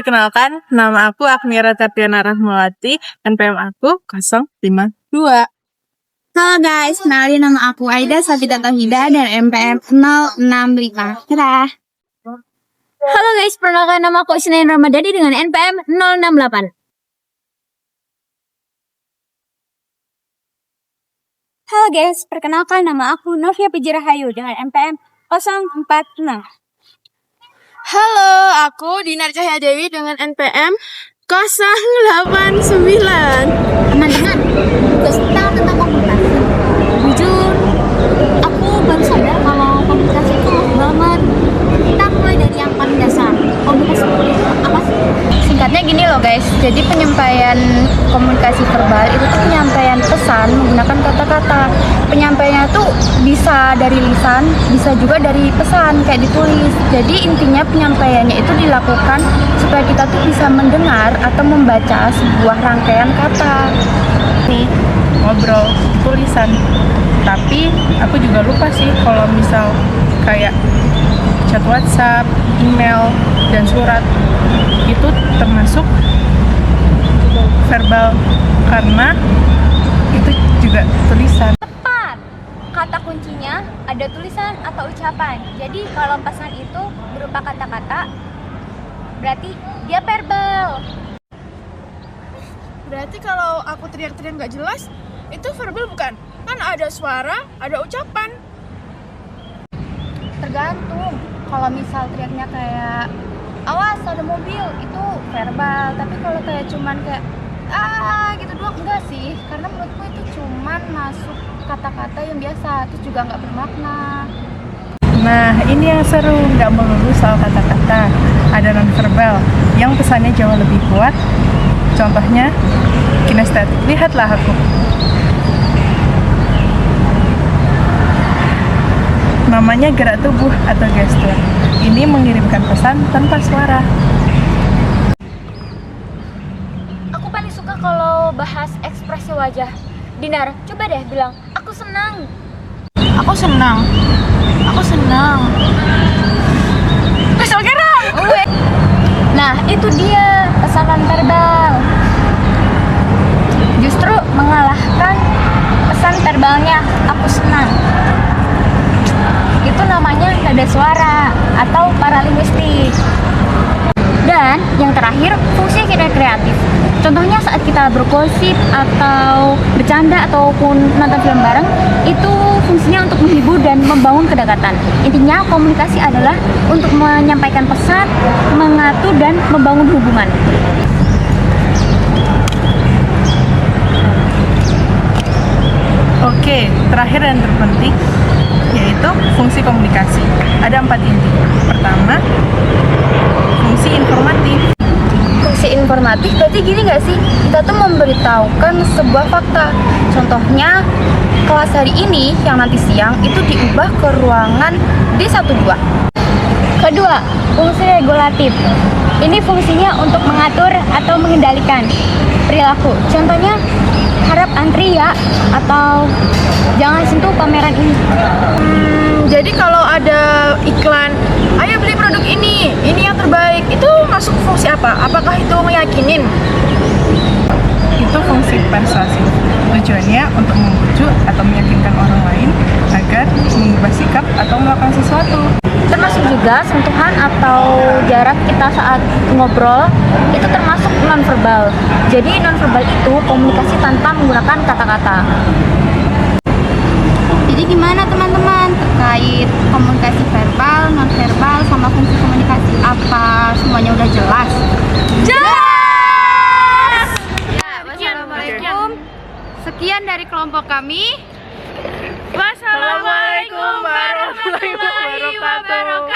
perkenalkan, nama aku Agniara Tardiana Rahmawati, NPM aku 052. Halo guys, kenalin nama aku Aida Sabita Tauhida dan NPM 065. Dadah. Halo guys, perkenalkan nama aku Isnain Ramadhani dengan NPM 068. Halo guys, perkenalkan nama aku Novia Pijirahayu dengan NPM 046. Halo, aku Dinar Cahya Dewi dengan NPM 089. Teman-teman, tugas kita tentang komunikasi. Jujur, aku baru sadar kalau komunikasi itu luas banget. Kita mulai dari yang paling dasar. Komunikasi itu apa sih? Singkatnya gini loh guys, jadi penyampaian komunikasi verbal itu tuh penyampaian pesan menggunakan kata-kata. Penyampaiannya tuh bisa dari lisan, bisa juga dari pesan kayak ditulis. Jadi intinya penyampaiannya itu dilakukan supaya kita tuh bisa mendengar atau membaca sebuah rangkaian kata. Nih, ngobrol, tulisan. Tapi aku juga lupa sih kalau misal kayak chat WhatsApp, email, dan surat itu termasuk verbal karena itu juga tulisan. Tepat. Kata kuncinya ada tulisan atau ucapan. Jadi kalau pesan itu berupa kata-kata, berarti dia verbal. Berarti kalau aku teriak-teriak nggak jelas, itu verbal bukan? Kan ada suara, ada ucapan. Tergantung. Kalau misal teriaknya kayak awas ada mobil, itu verbal. Tapi kalau kayak cuman kayak gitu doang, enggak sih. Karena menurutku itu cuman masuk kata-kata yang biasa, terus juga nggak bermakna. Nah, ini yang seru, nggak melulu soal kata-kata. Ada non-verbal yang pesannya jauh lebih kuat. Contohnya, kinestetik. Lihatlah aku. Namanya gerak tubuh atau gestur. Ini mengirimkan pesan tanpa suara. Aku paling suka kalau bahas ekspresi wajah. Dinar, coba deh bilang, aku senang. Aku senang. Aku senang. Besok gerang. Nah, itu dia pesan verbal. Justru mengalahkan pesan verbalnya aku senang. Itu namanya nada suara atau paralinguistik. Dan yang terakhir, fungsi kita kreatif. Contohnya saat kita bergosip atau bercanda ataupun nonton film bareng, itu fungsinya untuk menghibur dan membangun kedekatan. Intinya komunikasi adalah untuk menyampaikan pesan, mengatur dan membangun hubungan. Oke, terakhir dan terpenting yaitu fungsi komunikasi. Ada 4 inti. Pertama, fungsi informatif. Fungsi informatif berarti gini nggak sih? Kita tuh memberitahukan sebuah fakta. Contohnya, kelas hari ini yang nanti siang itu diubah ke ruangan D12. Kedua, fungsi regulatif. Ini fungsinya untuk mengatur atau mengendalikan perilaku. Contohnya, harap antri ya, atau jangan sentuh pameran ini. Jadi kalau ada iklan, ayo beli produk ini yang terbaik, itu masuk fungsi apa? Apakah itu meyakinin? Itu fungsi persuasif. Tujuannya untuk membujuk atau meyakinkan orang lain agar mengubah sikap atau melakukan sesuatu. Termasuk juga sentuhan atau jarak kita saat ngobrol, itu termasuk nonverbal. Jadi nonverbal itu komunikasi tanpa menggunakan kata-kata. Jadi gimana teman-teman terkait komunikasi verbal, nonverbal, sama fungsi komunikasi? Apa semuanya udah jelas? Jelas! Ya, wassalamualaikum. Sekian dari kelompok kami. Wassalamualaikum warahmatullahi wabarakatuh.